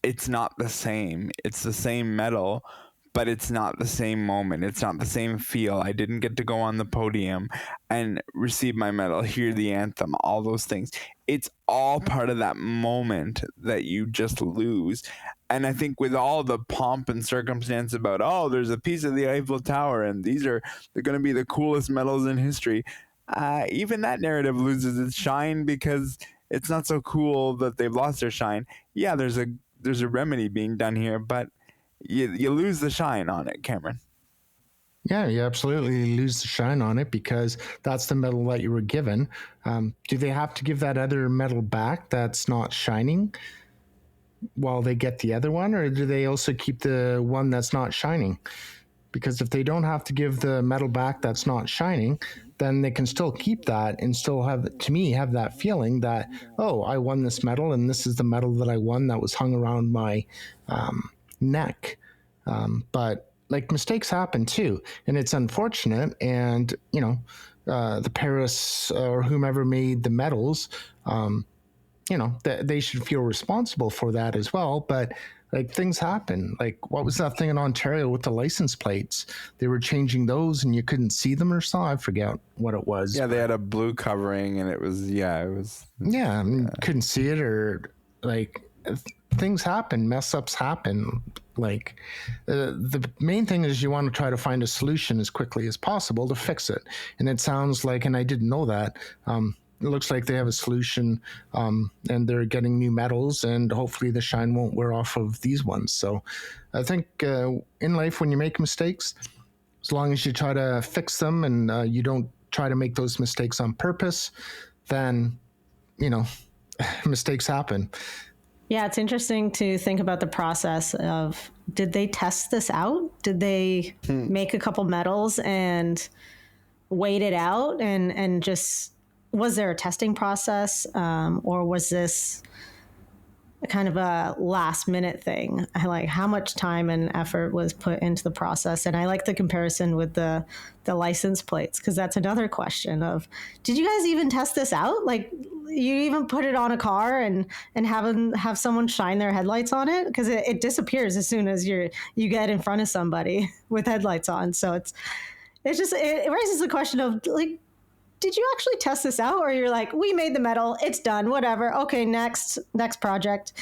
It's not the same. It's the same medal, but it's not the same moment. It's not the same feel. I didn't get to go on the podium and receive my medal, hear the anthem, all those things. It's all part of that moment that you just lose. And I think with all the pomp and circumstance about, oh, there's a piece of the Eiffel Tower and they're going to be the coolest medals in history, even that narrative loses its shine because it's not so cool that they've lost their shine. Yeah, there's a remedy being done here, but you lose the shine on it, Cameron. Yeah, you absolutely lose the shine on it because that's the medal that you were given. Do they have to give that other medal back that's not shining while they get the other one, or do they also keep the one that's not shining? Because if they don't have to give the medal back that's not shining, then they can still keep that and still have, to me, have that feeling that, oh, I won this medal and this is the medal that I won that was hung around my neck. But like, mistakes happen too, and it's unfortunate. And the Paris or whomever made the medals, they should feel responsible for that as well. But like, things happen. Like, what was that thing in Ontario with the license plates? They were changing those and you couldn't see them or something. I forget what it was. Yeah, they had a blue covering and it was. Couldn't see it, or like, things happen, mess ups happen. Like, the main thing is you want to try to find a solution as quickly as possible to fix it. And it sounds like, and I didn't know that, it looks like they have a solution, and they're getting new medals, and hopefully the shine won't wear off of these ones. So I think in life, when you make mistakes, as long as you try to fix them and you don't try to make those mistakes on purpose, then, mistakes happen. Yeah, it's interesting to think about the process of, did they test this out? Did they make a couple medals and wait it out and just, was there a testing process, or was this kind of a last minute thing? Like, how much time and effort was put into the process? And I like the comparison with the license plates, because that's another question of, did you guys even test this out? Like, you even put it on a car and have someone shine their headlights on it? Because it disappears as soon as you get in front of somebody with headlights on. So it raises the question of, like, did you actually test this out? Or you're like, we made the medal, it's done, whatever. Okay, next project.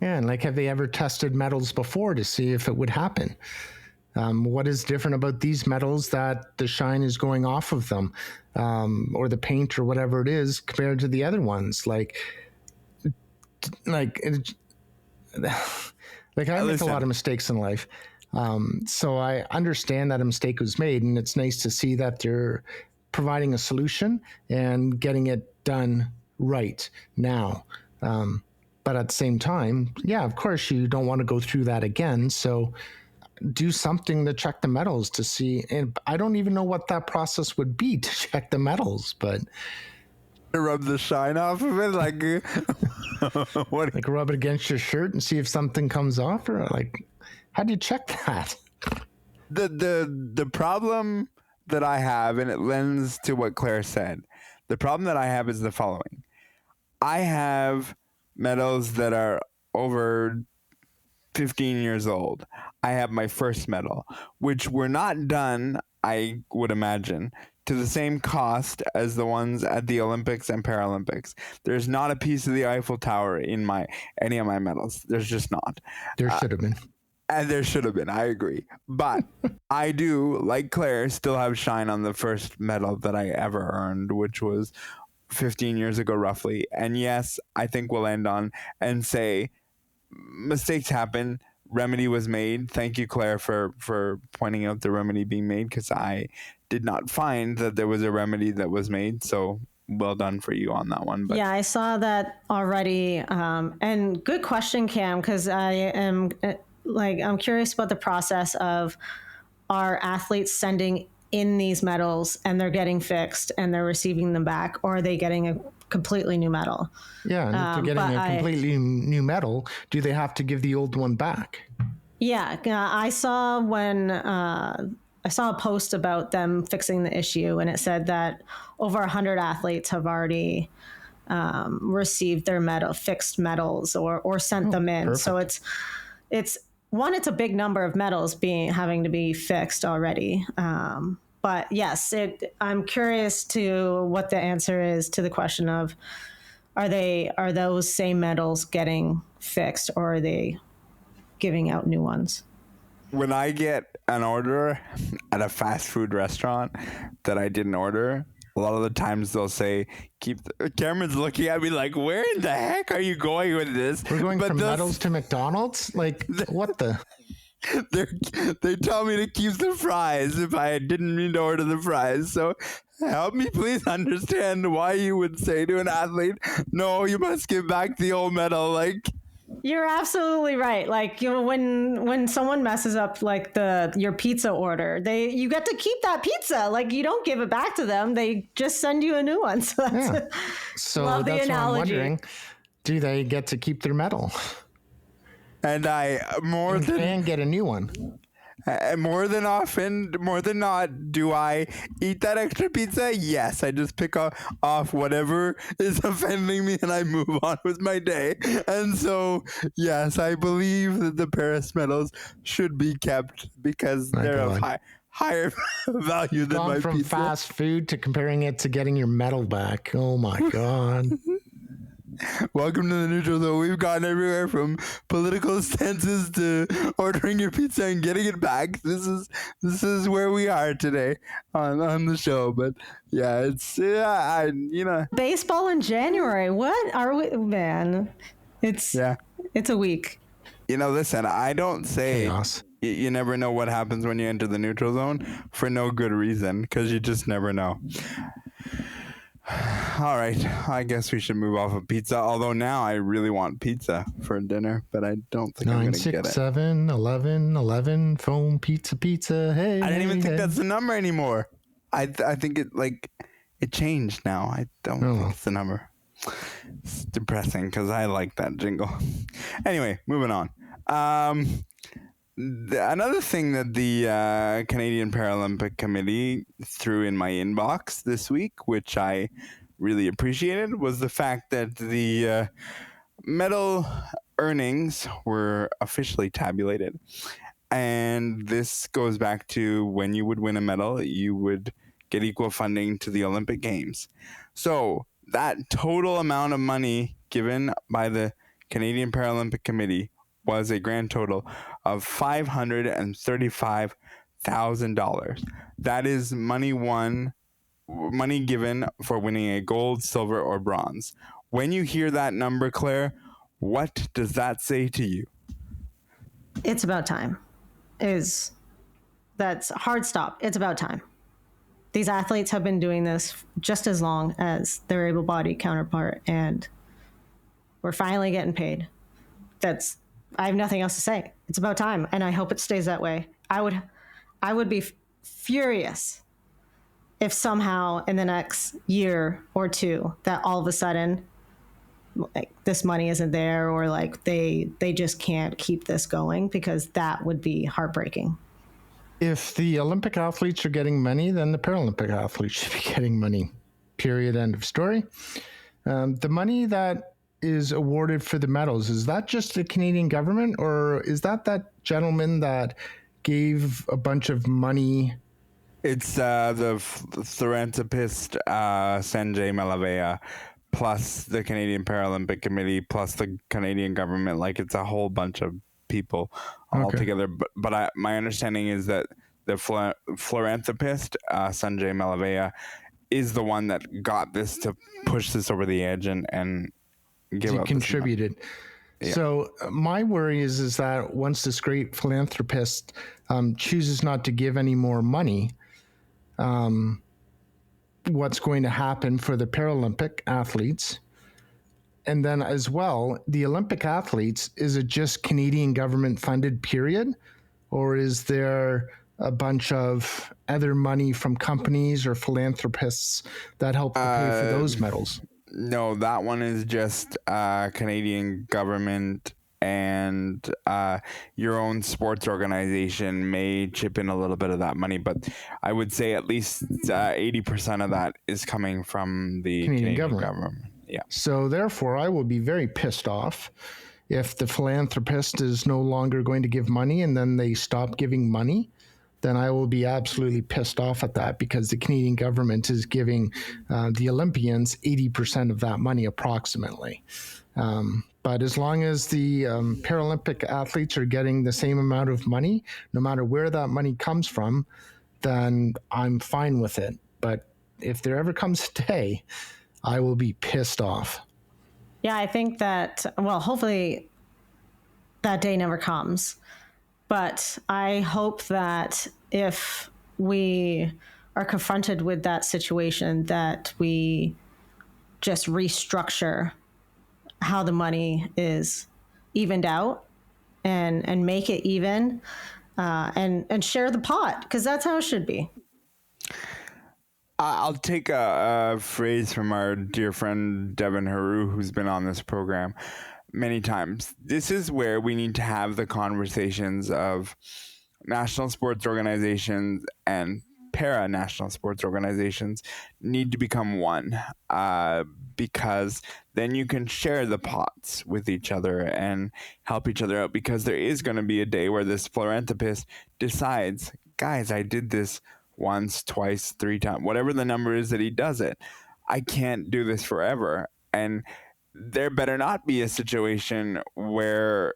Yeah, and like, have they ever tested medals before to see if it would happen? What is different about these medals that the shine is going off of them, or the paint or whatever it is, compared to the other ones? Like I make a lot of mistakes in life. So I understand that a mistake was made, and it's nice to see that they're providing a solution and getting it done right now. But at the same time, yeah, of course, you don't want to go through that again. So do something to check the medals to see. And I don't even know what that process would be to check the medals, but rub the shine off of it, like what? Like, rub it against your shirt and see if something comes off, or like, how do you check that? The problem that I have, and it lends to what Claire said, the problem that I have is the following. I have medals that are over 15 years old. I have my first medal, which were not done, I would imagine, to the same cost as the ones at the Olympics and Paralympics. There's not a piece of the Eiffel Tower in any of my medals. There's just not. There should have been. And there should have been, I agree. But I do, like Claire, still have shine on the first medal that I ever earned, which was 15 years ago, roughly. And yes, I think we'll end on and say mistakes happen. Remedy was made. Thank you, Claire, for pointing out the remedy being made, because I did not find that there was a remedy that was made. So well done for you on that one. But yeah, I saw that already. And good question, Cam, because I am... I'm curious about the process of, are athletes sending in these medals and they're getting fixed and they're receiving them back, or are they getting completely new medal. Yeah, and if they're getting a completely new medal, do they have to give the old one back? Yeah, I saw a post about them fixing the issue, and it said that over 100 athletes have already received their fixed medals or sent them in. Perfect. So it's a big number of medals having to be fixed already. But yes, I'm curious to what the answer is to the question of are those same medals getting fixed, or are they giving out new ones? When I get an order at a fast food restaurant that I didn't order, a lot of the times they'll say, Cameron's looking at me like, where in the heck are you going with this? We're going from medals to McDonald's? Like, what the? They tell me to keep the fries if I didn't mean to order the fries. So help me please understand why you would say to an athlete, no, you must give back the old medal. Like, you're absolutely right. Like, when someone messes up like your pizza order, you get to keep that pizza. Like, you don't give it back to them. They just send you a new one. So love the that's analogy. what I'm wondering. Do they get to keep their medal? And and get a new one. More than not, do I eat that extra pizza? Yes, I just pick off whatever is offending me and I move on with my day. And so, yes, I believe that the Paris medals should be kept because they're of higher value than my from pizza. Fast food to comparing it to getting your medal back. Oh my God. Welcome to the Neutral Zone. We've gone everywhere from political stances to ordering your pizza and getting it back. This is where we are today on the show. But yeah, baseball in January. What are we, man? It's a week. Listen, I don't say chaos. You never know what happens when you enter the neutral zone for no good reason, because you just never know. All right, I guess we should move off of pizza. Although now I really want pizza for dinner, but I don't think I'm going to get it. 967-1111 phone pizza. Hey, I didn't even think that's the number anymore. I think it changed now. I don't think it's the number. It's depressing because I like that jingle. Anyway, moving on. Another thing that the Canadian Paralympic Committee threw in my inbox this week, which I really appreciated, was the fact that the medal earnings were officially tabulated. And this goes back to when you would win a medal, you would get equal funding to the Olympic Games. So that total amount of money given by the Canadian Paralympic Committee was a grand total of $535,000. That is money given for winning a gold, silver, or bronze. When you hear that number, Claire, what does that say to you? It's about time. That's a hard stop. It's about time. These athletes have been doing this just as long as their able-bodied counterpart, and we're finally getting paid. I have nothing else to say. It's about time, and I hope it stays that way. I would be furious if somehow in the next year or two that all of a sudden like this money isn't there, or like they just can't keep this going, because that would be heartbreaking. If the Olympic athletes are getting money, then the Paralympic athletes should be getting money. Period. End of story. The money that is awarded for the medals, is that just the Canadian government, or is that gentleman that gave a bunch of money? It's the philanthropist Sanjay Malavaya, plus the Canadian Paralympic Committee, plus the Canadian government. Like, it's a whole bunch of people all together. But my understanding is that the philanthropist Sanjay Malavaya is the one that got this to push this over the edge and give up. Contributed. Yeah. So my worry is that once this great philanthropist chooses not to give any more money, what's going to happen for the Paralympic athletes? And then as well, the Olympic athletes, is it just Canadian government funded, period? Or is there a bunch of other money from companies or philanthropists that help to pay for those medals? No, that one is just Canadian government and your own sports organization may chip in a little bit of that money, but I would say at least 80% of that is coming from the Canadian government. Yeah. So therefore, I will be very pissed off if the philanthropist is no longer going to give money and then they stop giving money. Then I will be absolutely pissed off at that, because the Canadian government is giving the Olympians 80% of that money approximately. But as long as the Paralympic athletes are getting the same amount of money, no matter where that money comes from, then I'm fine with it. But if there ever comes a day, I will be pissed off. Yeah, I think that, well, hopefully that day never comes. But I hope that if we are confronted with that situation, that we just restructure how the money is evened out and make it even and share the pot, because that's how it should be. I'll take a phrase from our dear friend Devin Haru, who's been on this program many times. This is where we need to have the conversations of national sports organizations and para-national sports organizations need to become one, because then you can share the pots with each other and help each other out, because there is going to be a day where this philanthropist decides, guys, I did this once, twice, 3 times, whatever the number is that he does it. I can't do this forever. And there better not be a situation where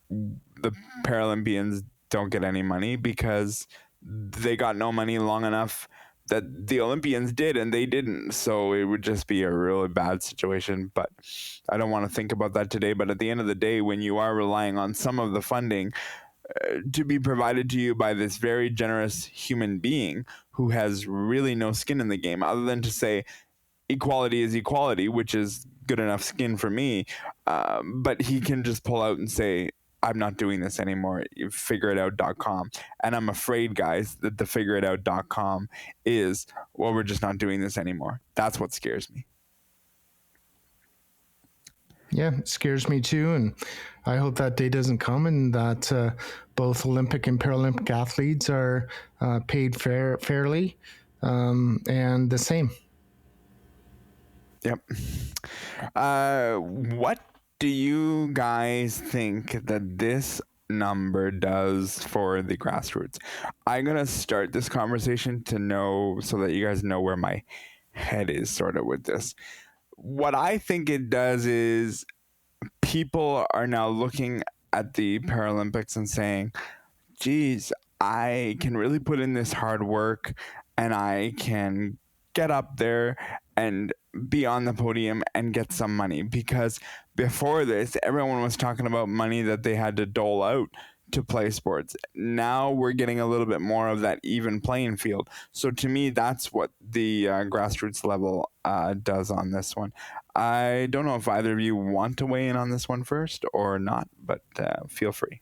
the Paralympians don't get any money because they got no money long enough that the Olympians did and they didn't. So it would just be a really bad situation. But I don't want to think about that today. But at the end of the day, when you are relying on some of the funding to be provided to you by this very generous human being who has really no skin in the game, other than to say equality is equality, which is good enough skin for me, but he can just pull out and say, I'm not doing this anymore, figureitout.com. And I'm afraid, guys, that the figureitout.com is, well, we're just not doing this anymore. That's what scares me. Yeah, it scares me too. And I hope that day doesn't come, and that both Olympic and Paralympic athletes are paid fairly and the same. Yep. What do you guys think that this number does for the grassroots? I'm going to start this conversation to know, so that you guys know where my head is sort of with this. What I think it does is people are now looking at the Paralympics and saying, geez, I can really put in this hard work and I can get up there and be on the podium and get some money. Because before this, everyone was talking about money that they had to dole out to play sports. Now we're getting a little bit more of that even playing field. So to me, that's what the grassroots level does on this one. I don't know if either of you want to weigh in on this one first or not, but feel free.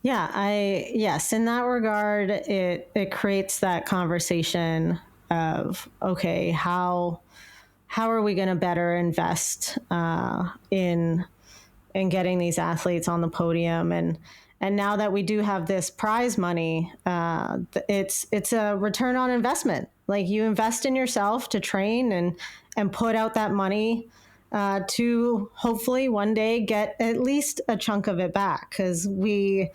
Yes, in that regard, it creates that conversation of, okay, how are we going to better invest in getting these athletes on the podium? And now that we do have this prize money, it's a return on investment. Like, you invest in yourself to train and put out that money to hopefully one day get at least a chunk of it back. Because we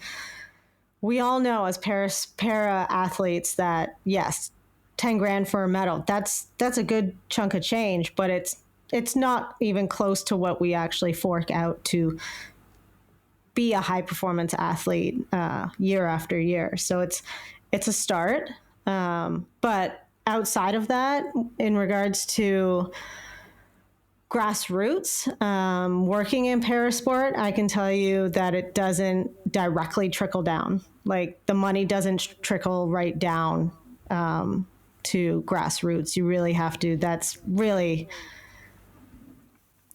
all know as para athletes that, yes, 10 grand for a medal, that's a good chunk of change, but it's not even close to what we actually fork out to be a high performance athlete year after year. So it's a start. But outside of that, in regards to grassroots, working in parasport, I can tell you that it doesn't directly trickle down. Like, the money doesn't trickle right down to grassroots. You really have to. That's really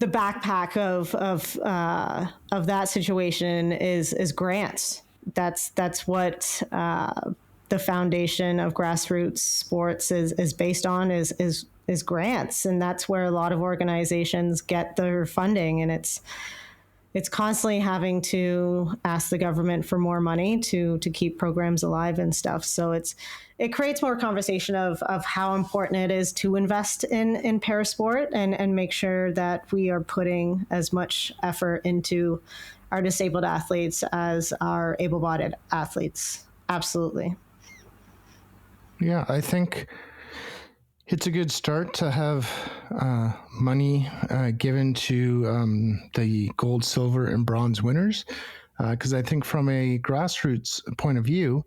the backpack of that situation is grants. That's what the foundation of grassroots sports is based on, is grants, and that's where a lot of organizations get their funding, and it's constantly having to ask the government for more money to keep programs alive and stuff. So it creates more conversation of how important it is to invest in parasport and make sure that we are putting as much effort into our disabled athletes as our able-bodied athletes. Absolutely. Yeah, I think it's a good start to have money given to the gold, silver, and bronze winners, because I think from a grassroots point of view,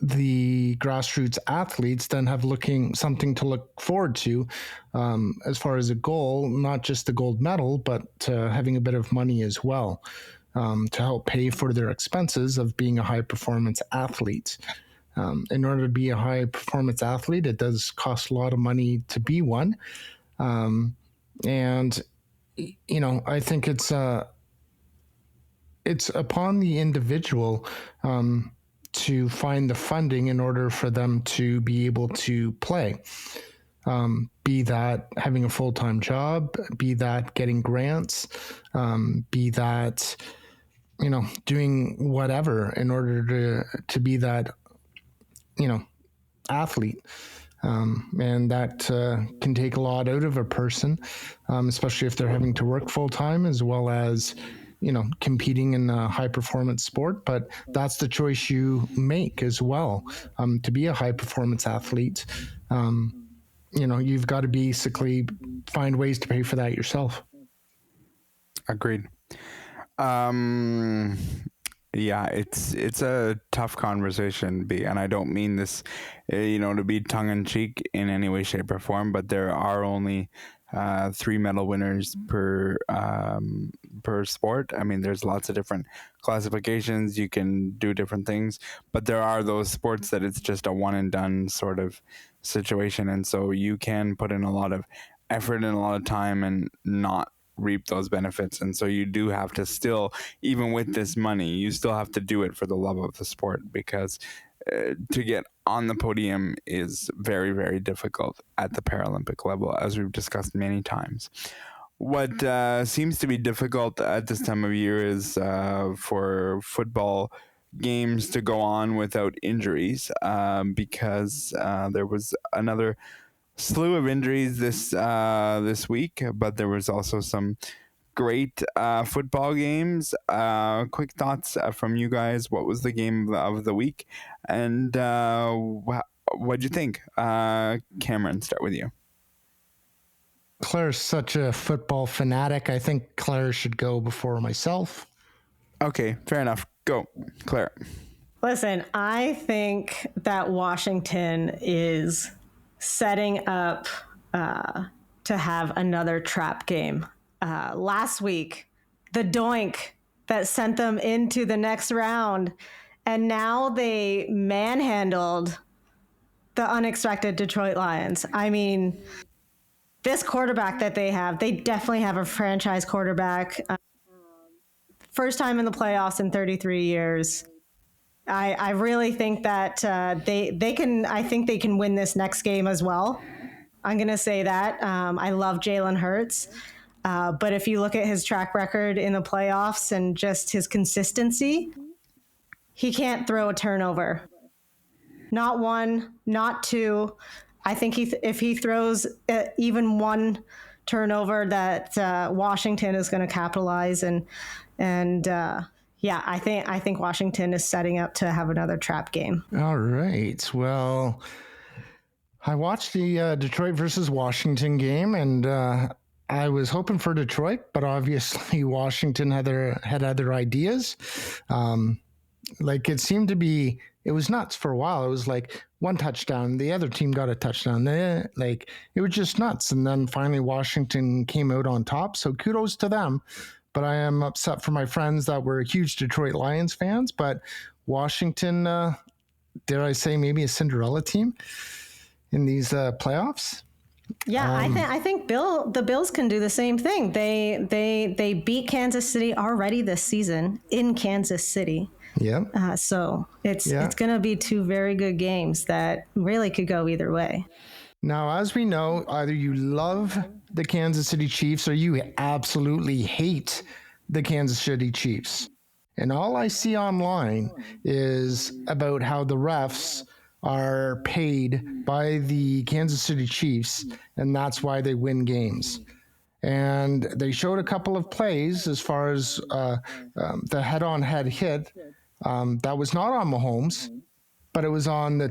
the grassroots athletes then have something to look forward to as far as a goal, not just the gold medal, but having a bit of money as well to help pay for their expenses of being a high performance athlete. In order to be a high performance athlete, it does cost a lot of money to be one. And, you know, I think it's upon the individual to find the funding in order for them to be able to play. Be that having a full-time job, be that getting grants, be that, you know, doing whatever in order to be that, you know, athlete. And that can take a lot out of a person, especially if they're having to work full-time as well as, you know, competing in a high performance sport. But that's the choice you make as well. To be a high performance athlete, you know, you've got to basically find ways to pay for that yourself. Agreed. Yeah, it's a tough conversation, and I don't mean this, you know, to be tongue in cheek in any way, shape, or form. But there are only 3 medal winners per sport. I mean, there's lots of different classifications. You can do different things, but there are those sports that it's just a one and done sort of situation, and so you can put in a lot of effort and a lot of time and not reap those benefits. And so you do have to still, even with this money, you still have to do it for the love of the sport, because to get on the podium is very, very difficult at the Paralympic level, as we've discussed many times. What seems to be difficult at this time of year is for football games to go on without injuries, because there was another slew of injuries this week, but there was also some great football games. Quick thoughts from you guys. What was the game of the week, and what'd you think? Cameron, start with you. Claire's such a football fanatic. I think Claire should go before myself. Okay, fair enough. Go, Claire. Listen, I think that Washington is setting up to have another trap game. Last week, the doink that sent them into the next round, and now they manhandled the unexpected Detroit Lions. I mean, this quarterback that they definitely have a franchise quarterback. First time in the playoffs in 33 years. I really think that they can. I think they can win this next game as well. I'm going to say that. I love Jalen Hurts, but if you look at his track record in the playoffs and just his consistency, he can't throw a turnover. Not one, not two. I think if he throws even one turnover, that Washington is going to capitalize and. Yeah, I think Washington is setting up to have another trap game. All right. Well, I watched the Detroit versus Washington game, and I was hoping for Detroit, but obviously Washington had other ideas. Like it seemed to be, it was nuts for a while. It was like one touchdown, the other team got a touchdown. Like it was just nuts, and then finally Washington came out on top. So kudos to them. But I am upset for my friends that were huge Detroit Lions fans. But Washington, dare I say, maybe a Cinderella team in these playoffs. Yeah, I think the Bills can do the same thing. They beat Kansas City already this season in Kansas City. Yeah. So it's Yeah. going to be two very good games that really could go either way. Now, as we know, either you love the Kansas City Chiefs or you absolutely hate the Kansas City Chiefs. And all I see online is about how the refs are paid by the Kansas City Chiefs, and that's why they win games. And they showed a couple of plays as far as the head-on-head hit. That was not on Mahomes, but it was on the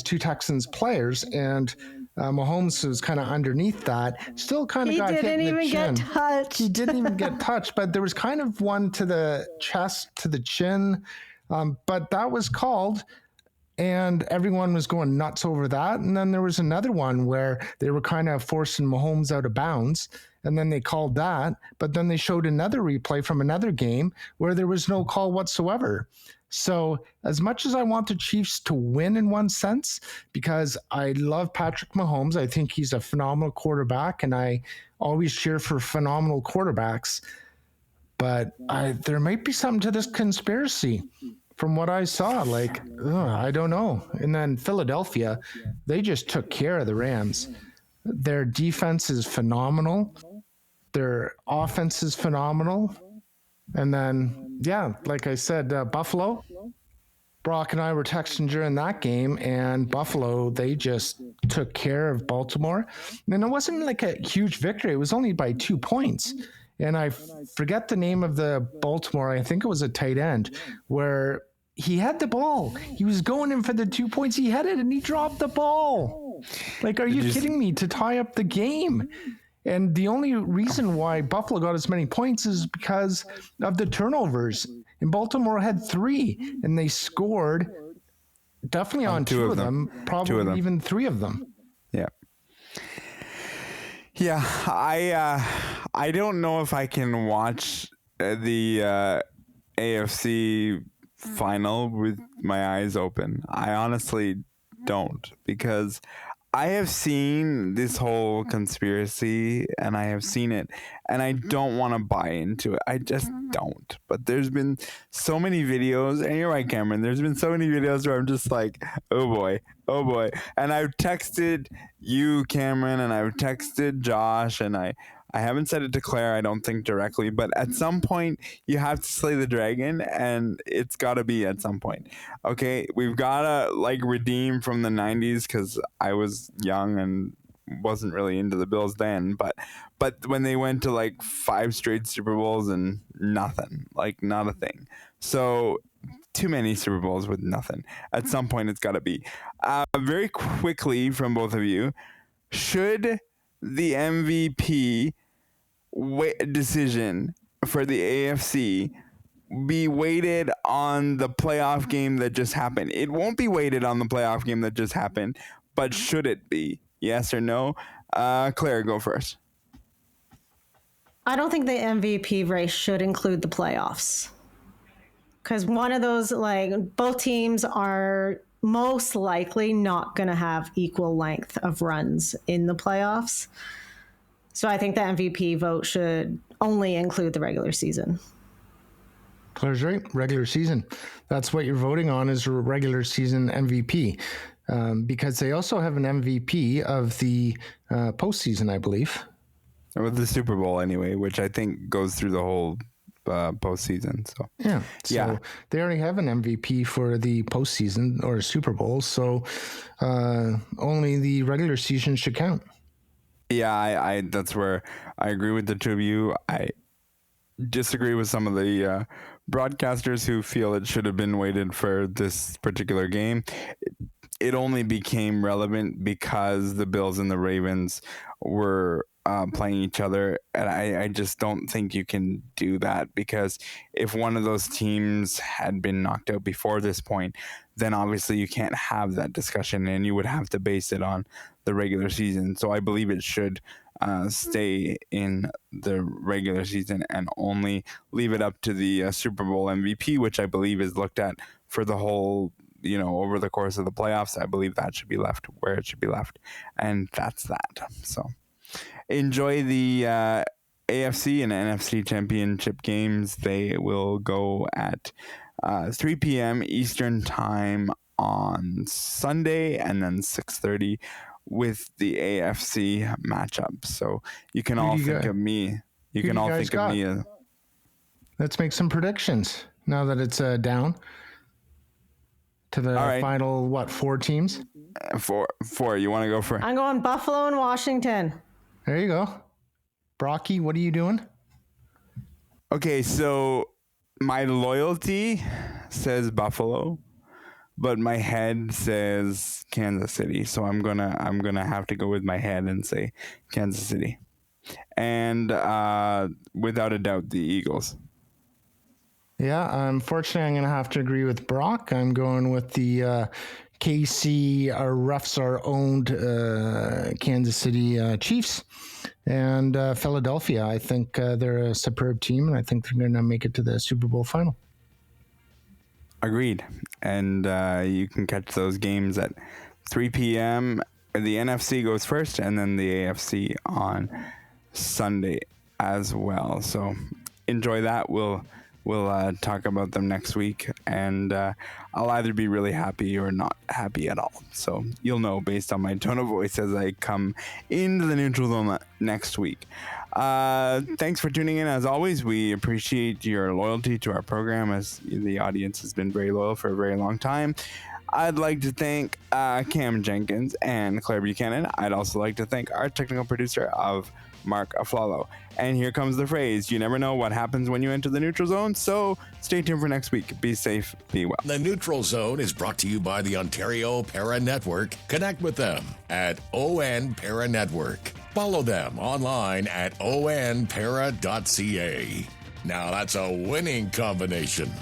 two Texans players, and Mahomes was kind of underneath that. Still kind of got hit in the chin. He didn't even get touched. He didn't even get touched, but there was kind of one to the chest, to the chin, but that was called, and everyone was going nuts over that. And then there was another one where they were kind of forcing Mahomes out of bounds, and then they called that, but then they showed another replay from another game where there was no call whatsoever. So as much as I want the Chiefs to win in one sense, because I love Patrick Mahomes, I think he's a phenomenal quarterback, and I always cheer for phenomenal quarterbacks. But there might be something to this conspiracy from what I saw. I don't know. And then Philadelphia, they just took care of the Rams. Their defense is phenomenal. Their offense is phenomenal. And then, yeah, like I said, Buffalo, Brock and I were texting during that game, and Buffalo, they just took care of Baltimore. And it wasn't like a huge victory. It was only by 2 points. And I forget the name of the Baltimore. I think it was a tight end where he had the ball. He was going in for the 2 points. He had it, and he dropped the ball. Like, are you kidding me? To tie up the game. And the only reason why Buffalo got as many points is because of the turnovers. And Baltimore had 3, and they scored definitely on 2 of them, probably even 3 of them. Yeah. Yeah, I don't know if I can watch the AFC final with my eyes open. I honestly don't, because I have seen this whole conspiracy, and I have seen it, and I don't want to buy into it. I just don't. But there's been so many videos, and you're right, Cameron, there's been so many videos where I'm just like, oh boy. And I've texted you, Cameron, and I've texted Josh, and I haven't said it to Claire, I don't think directly, but at some point you have to slay the dragon, and it's got to be at some point. Okay, we've got to redeem from the 90s, because I was young and wasn't really into the Bills then, but when they went to 5 straight Super Bowls and nothing, not a thing. So too many Super Bowls with nothing. At some point it's got to be. Very quickly from both of you, should the MVP decision for the AFC be weighted on the playoff game that just happened? It won't be weighted on the playoff game that just happened, but should it be? Yes or no? Claire, go first. I don't think the MVP race should include the playoffs, because one of those, both teams are most likely not going to have equal length of runs in the playoffs. So I think the MVP vote should only include the regular season. Claire's right. Regular season. That's what you're voting on, is a regular season MVP. Because they also have an MVP of the postseason, I believe. With the Super Bowl anyway, which I think goes through the whole postseason. So yeah. They already have an MVP for the postseason or Super Bowl. So only the regular season should count. Yeah, I that's where I agree with the two of you. I disagree with some of the broadcasters who feel it should have been weighted for this particular game. It only became relevant because the Bills and the Ravens were playing each other, and I just don't think you can do that, because if one of those teams had been knocked out before this point, then obviously you can't have that discussion, and you would have to base it on the regular season. So I believe it should stay in the regular season and only leave it up to the Super Bowl MVP, which I believe is looked at for the whole over the course of the playoffs. I believe that should be left where it should be left. And that's that. So enjoy the AFC and NFC championship games. They will go at 3 p.m. Eastern time on Sunday, and then 6:30 with the AFC matchup. So you can all think of me. You can all think of me. Let's make some predictions now that it's down to the final, 4 teams? 4. You want to go for it? I'm going Buffalo and Washington. There you go. Brocky, what are you doing? Okay, so my loyalty says Buffalo, but my head says Kansas City. So I'm gonna have to go with my head and say Kansas City, and without a doubt the Eagles. Yeah, unfortunately, I'm going to have to agree with Brock. I'm going with the KC Roughs are owned Kansas City Chiefs and Philadelphia. I think they're a superb team, and I think they're going to make it to the Super Bowl final. Agreed. And you can catch those games at 3 p.m. The NFC goes first, and then the AFC on Sunday as well. So enjoy that. We'll talk about them next week, and I'll either be really happy or not happy at all. So you'll know based on my tone of voice as I come into the neutral zone next week. Thanks for tuning in. As always, we appreciate your loyalty to our program, as the audience has been very loyal for a very long time. I'd like to thank Cam Jenkins and Claire Buchanan. I'd also like to thank our technical producer of Mark Aflalo. And here comes the phrase: you never know what happens when you enter the neutral zone, so stay tuned for next week. Be safe, be well. The Neutral Zone is brought to you by the Ontario Para Network. Connect with them at ON Para Network. Follow them online at onpara.ca. Now that's a winning combination.